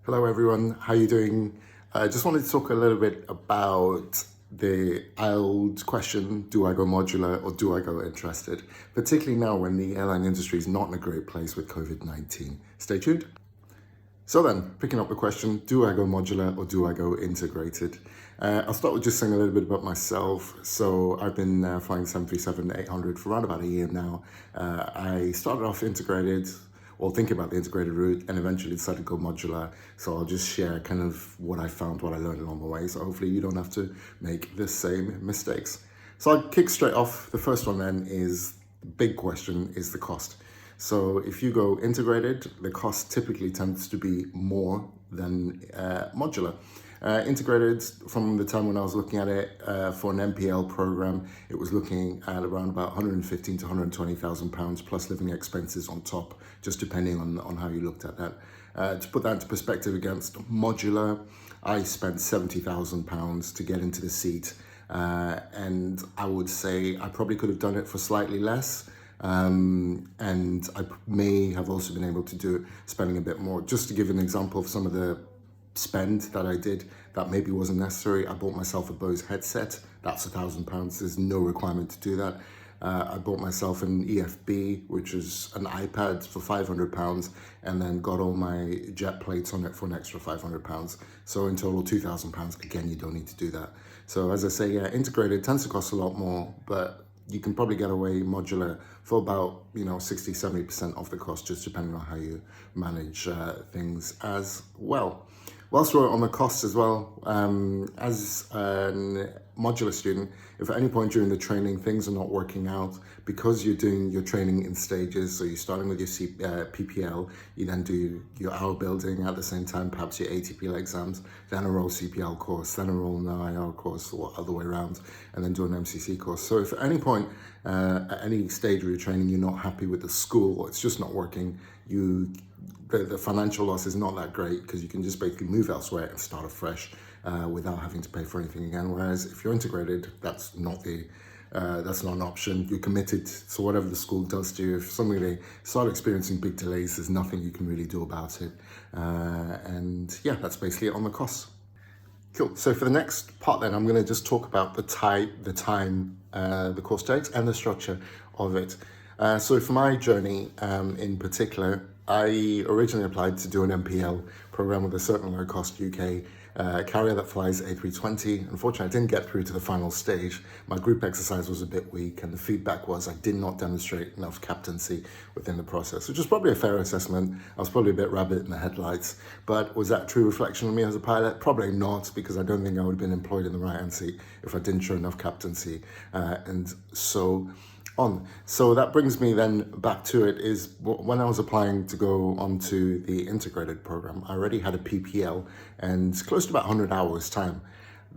Hello everyone, how are you doing? I just wanted to talk a little bit about the old question, do I go modular or do I go interested? Particularly now when the airline industry is not in a great place with COVID-19. Stay tuned. So then, picking up the question, do I go modular or do I go integrated? I'll start with just saying a little bit about myself. So I've been flying 737-800 for around about a year now. I started off integrated, or thinking about the integrated route, and eventually decided to go modular. So I'll just share kind of what I found, what I learned along the way. So hopefully you don't have to make the same mistakes. So I'll kick straight off. The first one then is, the big question is the cost. So if you go integrated, the cost typically tends to be more than modular. Integrated, from the time when I was looking at it for an MPL program, it was looking at around about 115 to 120,000 pounds plus living expenses on top, just depending on how you looked at that. To put that into perspective against modular, I spent 70,000 pounds to get into the seat, and I would say I probably could have done it for slightly less. And I may have also been able to do it spending a bit more. Just to give an example of some of the spend that I did that maybe wasn't necessary, I bought myself a Bose headset. That's £1,000. There's no requirement to do that. I bought myself an EFB, which is an iPad, for £500, and then got all my jet plates on it for an extra £500. So in total, £2,000. Again, you don't need to do that. So as I say, yeah, integrated tends to cost a lot more, but you can probably get away modular for about 60-70% of the cost, just depending on how you manage things as well. Whilst we're on the costs as well, as a modular student, if at any point during the training things are not working out, because you're doing your training in stages, so you're starting with your PPL, you then do your hour building at the same time, perhaps your ATPL exams, then a roll CPL course, then a roll IR course, or other way around, and then do an MCC course. So if at any point, at any stage of your training, you're not happy with the school, or it's just not working, the financial loss is not that great, because you can just basically move elsewhere and start afresh without having to pay for anything again. Whereas if you're integrated, that's not an option. You're committed, so whatever the school does to you, if suddenly they start experiencing big delays, there's nothing you can really do about it. And yeah, that's basically it on the costs. Cool. So for the next part then, I'm going to just talk about the time, the course takes, and the structure of it. So for my journey in particular, I originally applied to do an MPL program with a certain low-cost UK carrier that flies A320. Unfortunately, I didn't get through to the final stage. My group exercise was a bit weak, and the feedback was I did not demonstrate enough captaincy within the process, which is probably a fair assessment. I was probably a bit rabbit in the headlights, but was that a true reflection of me as a pilot? Probably not, because I don't think I would have been employed in the right-hand seat if I didn't show enough captaincy, and so on. So that brings me then back to it, is when I was applying to go onto the integrated program, I already had a PPL and close to about 100 hours time.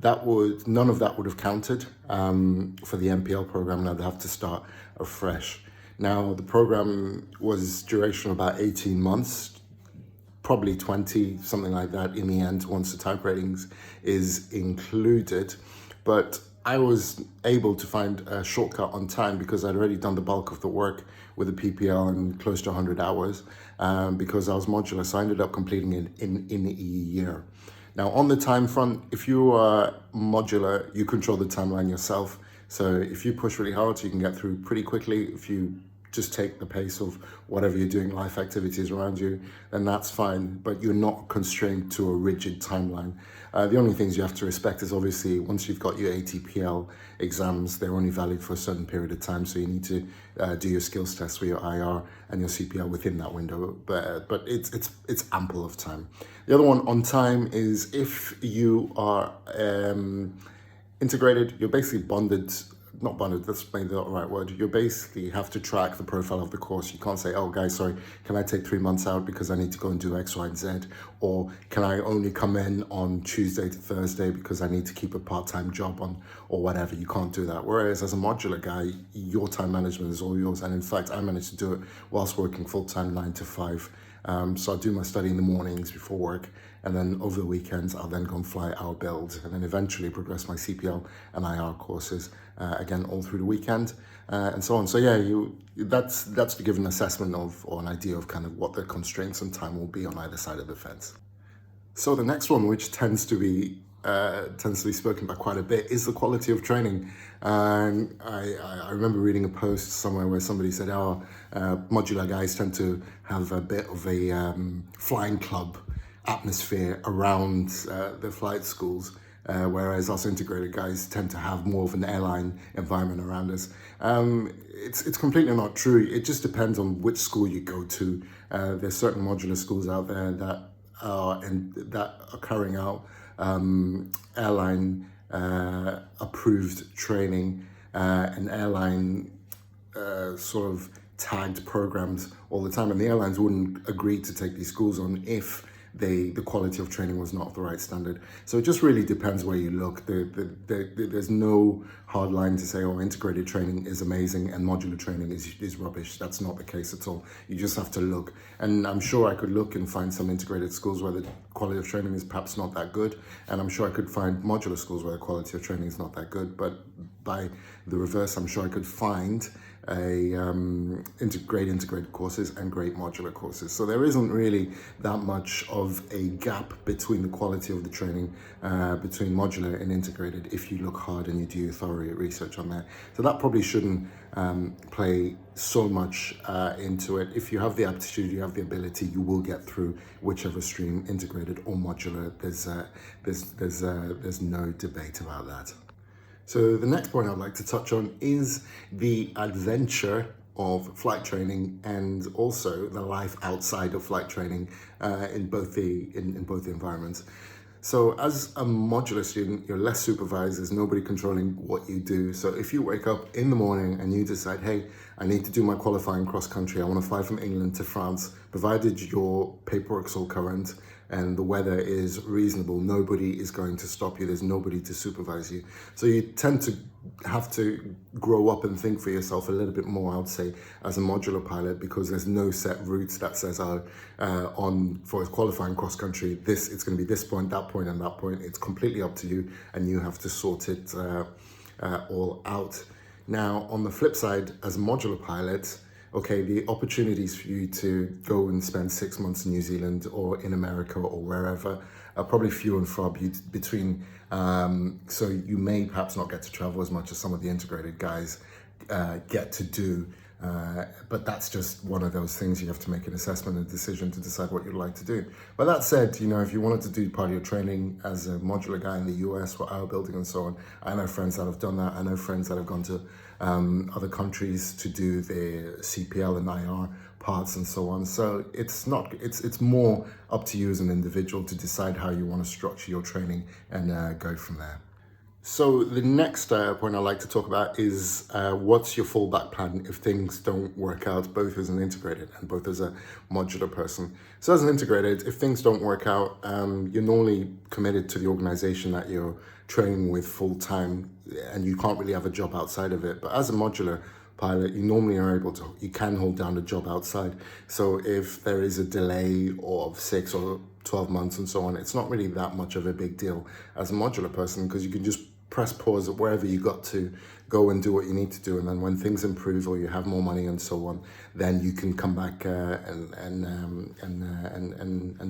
None of that would have counted for the MPL program, and I'd have to start afresh. Now, the program was duration of about 18 months, probably 20, something like that in the end, once the type ratings is included. But I was able to find a shortcut on time because I'd already done the bulk of the work with the PPL in close to 100 hours because I was modular. So I ended up completing it in a year. Now, on the time front, if you are modular, you control the timeline yourself. So if you push really hard, you can get through pretty quickly. If you just take the pace of whatever you're doing, life activities around you, then that's fine, but you're not constrained to a rigid timeline. The only things you have to respect is, obviously, once you've got your ATPL exams, they're only valid for a certain period of time, so you need to do your skills test for your IR and your CPL within that window, but it's ample of time. The other one on time is, if you are integrated, you're basically bonded. Not bonded, that's maybe not the right word. You basically have to track the profile of the course. You can't say, oh guys, sorry, can I take 3 months out because I need to go and do X, Y, and Z? Or can I only come in on Tuesday to Thursday because I need to keep a part-time job on, or whatever. You can't do that. Whereas as a modular guy, your time management is all yours. And in fact, I managed to do it whilst working full-time 9 to 5. So I do my study in the mornings before work, and then over the weekends, I'll then go and fly our build, and then eventually progress my CPL and IR courses, again, all through the weekend, and so on. So yeah, that's to give an assessment of, or an idea of kind of what the constraints on time will be on either side of the fence. So the next one, which tends to be spoken about quite a bit, is the quality of training. And I remember reading a post somewhere where somebody said, "Oh, modular guys tend to have a bit of a flying club atmosphere around the flight schools." Whereas us integrated guys tend to have more of an airline environment around us. It's completely not true. It just depends on which school you go to. There's certain modular schools out there that are carrying out airline approved training and airline sort of tagged programs all the time, and the airlines wouldn't agree to take these schools on if the quality of training was not of the right standard. So it just really depends where you look. There's no hard line to say, oh, integrated training is amazing and modular training is rubbish. That's not the case at all. You just have to look. And I'm sure I could look and find some integrated schools where the quality of training is perhaps not that good. And I'm sure I could find modular schools where the quality of training is not that good. But by the reverse, I'm sure I could find integrated courses and great modular courses. So there isn't really that much of a gap between the quality of the training between modular and integrated if you look hard and you do thorough research on that. So that probably shouldn't play so much into it. If you have the aptitude, you have the ability, you will get through whichever stream, integrated or modular. There's no debate about that. So the next point I'd like to touch on is the adventure of flight training and also the life outside of flight training in both the environments. So as a modular student, you're less supervised, there's nobody controlling what you do. So if you wake up in the morning and you decide, hey, I need to do my qualifying cross country, I want to fly from England to France, provided your paperwork's all current and the weather is reasonable, nobody is going to stop you, there's nobody to supervise you. So you tend to have to grow up and think for yourself a little bit more, I would say, as a modular pilot, because there's no set routes that says, for a qualifying cross country, it's going to be this point, and that point. It's completely up to you, and you have to sort it all out. Now, on the flip side, as a modular pilot, okay, the opportunities for you to go and spend 6 months in New Zealand or in America or wherever are probably few and far between. So you may perhaps not get to travel as much as some of the integrated guys get to do. But that's just one of those things you have to make an assessment and decision to decide what you'd like to do. But that said, if you wanted to do part of your training as a modular guy in the US for our building and so on, I know friends that have done that. I know friends that have gone to other countries to do their CPL and IR parts and so on. So it's more up to you as an individual to decide how you want to structure your training and go from there. So the next point I'd like to talk about is what's your fallback plan if things don't work out, both as an integrated and both as a modular person. So as an integrated, if things don't work out, you're normally committed to the organization that you're training with full time, and you can't really have a job outside of it. But as a modular pilot, you normally are you can hold down a job outside. So if there is a delay of 6 or 12 months and so on, it's not really that much of a big deal as a modular person, because you can just press pause at wherever you got to, go and do what you need to do, and then when things improve or you have more money and so on, then you can come back and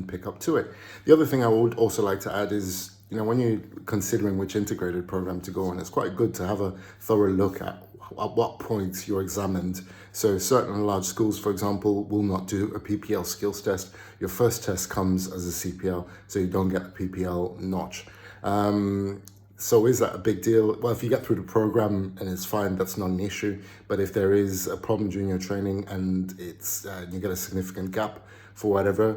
pick up to it. The other thing I would also like to add is, when you're considering which integrated program to go on, it's quite good to have a thorough look at what points you're examined. So certain large schools, for example, will not do a PPL skills test. Your first test comes as a CPL, so you don't get the PPL notch. So is that a big deal? Well, if you get through the program and it's fine, that's not an issue. But if there is a problem during your training and you get a significant gap for whatever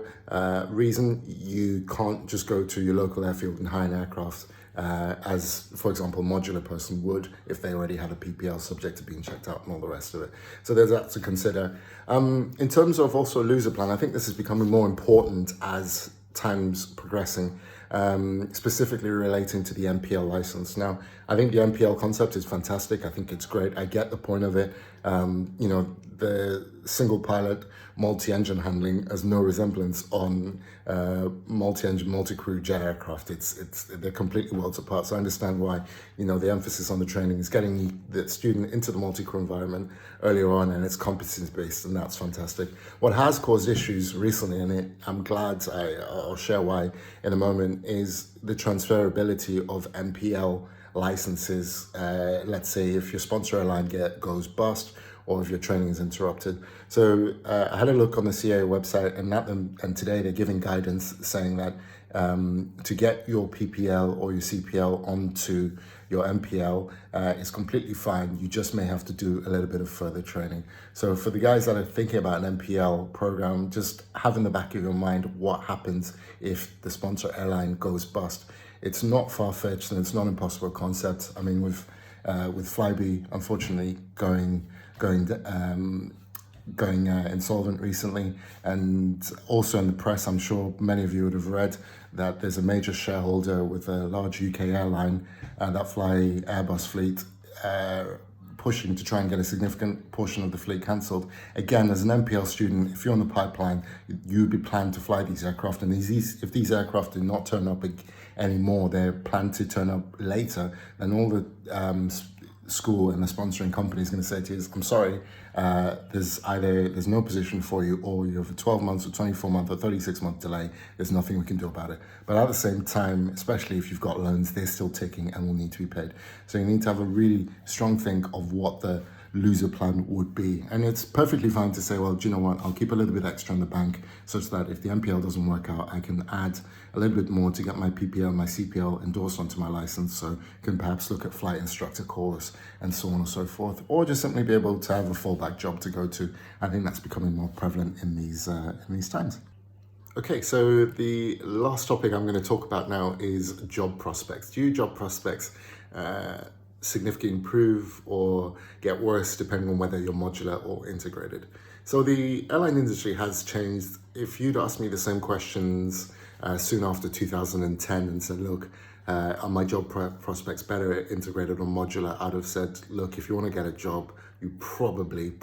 reason, you can't just go to your local airfield and hire an aircraft as, for example, a modular person would if they already had a PPL subject to being checked out and all the rest of it. So there's that to consider. In terms of also a loser plan, I think this is becoming more important as time's progressing. Specifically relating to the MPL license. Now, I think the MPL concept is fantastic. I think it's great. I get the point of it. The single pilot, multi-engine handling has no resemblance on multi-engine, multi-crew jet aircraft. They're completely worlds apart. So I understand why, the emphasis on the training is getting the student into the multi-crew environment earlier on, and it's competence-based, and that's fantastic. What has caused issues recently, and I'm glad I'll share why in a moment, is the transferability of MPL licenses. Let's say if your sponsor airline goes bust, or if your training is interrupted. So I had a look on the CAA website, and today they're giving guidance saying that to get your PPL or your CPL onto your MPL is completely fine. You just may have to do a little bit of further training. So for the guys that are thinking about an MPL program, just have in the back of your mind what happens if the sponsor airline goes bust. It's not far-fetched and it's not an impossible concept. I mean, with Flybe unfortunately going insolvent recently, and also in the press, I'm sure many of you would have read that there's a major shareholder with a large UK airline that fly Airbus fleet pushing to try and get a significant portion of the fleet cancelled. Again, as an MPL student, if you're on the pipeline, you'd be planned to fly these aircraft, and if these aircraft do not turn up anymore, they're planned to turn up later, then all the school and the sponsoring company is going to say to you, I'm sorry, there's no position for you, or you have a 12 months or 24 month or 36 month delay. There's nothing we can do about it. But at the same time, especially if you've got loans, they're still ticking and will need to be paid. So you need to have a really strong think of what the loser plan would be. And it's perfectly fine to say, well, do you know what, I'll keep a little bit extra in the bank such that if the MPL doesn't work out, I can add a little bit more to get my PPL, my CPL endorsed onto my license, so can perhaps look at flight instructor course and so on and so forth, or just simply be able to have a fallback job to go to. I think that's becoming more prevalent in these times. Okay, so the last topic I'm going to talk about now is job prospects. Do your job prospects significantly improve or get worse depending on whether you're modular or integrated? So the airline industry has changed. If you'd asked me the same questions soon after 2010 and said, look, are my job prospects better integrated or modular, I'd have said, look, if you want to get a job, you probably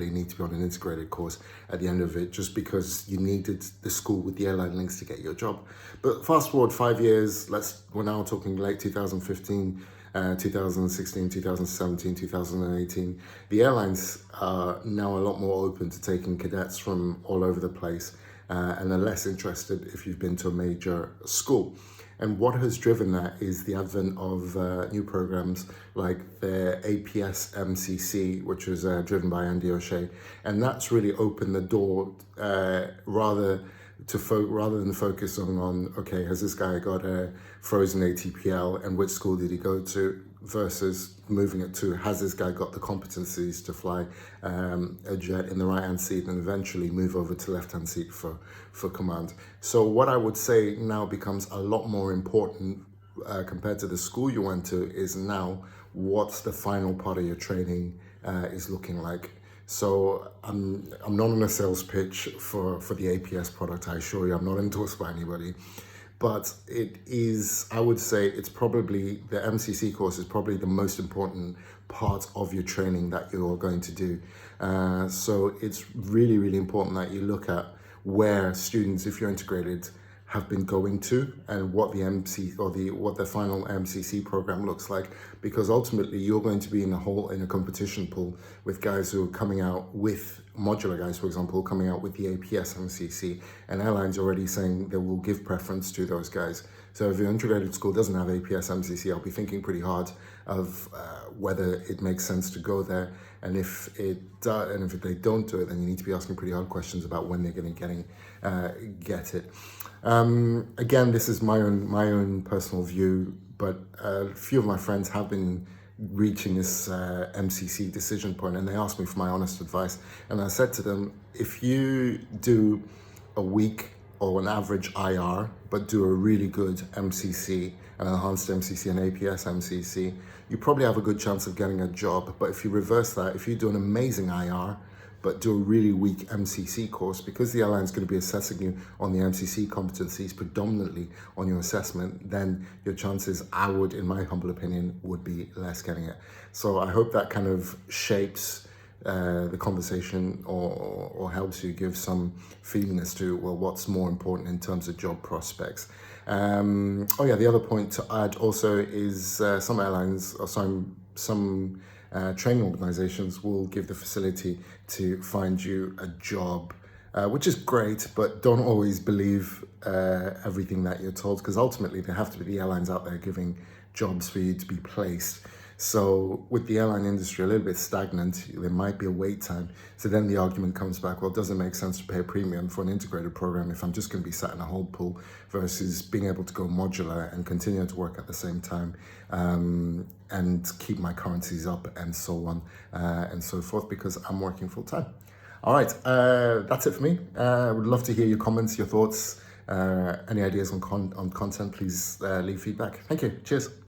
need to be on an integrated course at the end of it, just because you needed the school with the airline links to get your job. But fast forward 5 years, we're now talking late 2015, 2016, 2017, 2018. The airlines are now a lot more open to taking cadets from all over the place, and are less interested if you've been to a major school. And what has driven that is the advent of new programs like the APS MCC, which was driven by Andy O'Shea. And that's really opened the door rather than focus on, okay, has this guy got a frozen ATPL and which school did he go to, versus moving it to, has this guy got the competencies to fly a jet in the right-hand seat, and eventually move over to left-hand seat for command. So what I would say now becomes a lot more important compared to the school you went to, is now what's the final part of your training is looking like. So I'm not on a sales pitch for the APS product, I assure you. I'm not endorsed by anybody. But it is, I would say, it's probably, the MCC course is probably the most important part of your training that you're going to do. So it's really, really important that you look at where students, if you're integrated, have been going to, and what the what the final MCC program looks like, because ultimately you're going to be in a competition pool with guys who are coming out with modular guys, for example, coming out with the APS MCC, and airlines already saying they will give preference to those guys. So if your integrated school doesn't have APS MCC, I'll be thinking pretty hard of whether it makes sense to go there. And if they don't do it, then you need to be asking pretty hard questions about when they're going to get it. Again, this is my own personal view, but a few of my friends have been reaching this MCC decision point, and they asked me for my honest advice. And I said to them, if you do a week or an average IR, but do a really good MCC, an enhanced MCC and APS MCC, you probably have a good chance of getting a job. But if you reverse that, if you do an amazing IR, but do a really weak MCC course, because the airline is going to be assessing you on the MCC competencies predominantly on your assessment, then your chances, in my humble opinion, would be less getting it. So I hope that kind of shapes the conversation or helps you give some feeling as to, well, what's more important in terms of job prospects. Oh yeah, the other point to add also is some airlines or some training organizations will give the facility to find you a job, which is great, but don't always believe everything that you're told, because ultimately there have to be the airlines out there giving jobs for you to be placed. So with the airline industry a little bit stagnant, there might be a wait time. So then the argument comes back, well, it doesn't make sense to pay a premium for an integrated program if I'm just going to be sat in a hold pool versus being able to go modular and continue to work at the same time, and keep my currencies up and so on and so forth, because I'm working full time. All right, that's it for me. I would love to hear your comments, your thoughts, any ideas on content. Please leave feedback. Thank you. Cheers.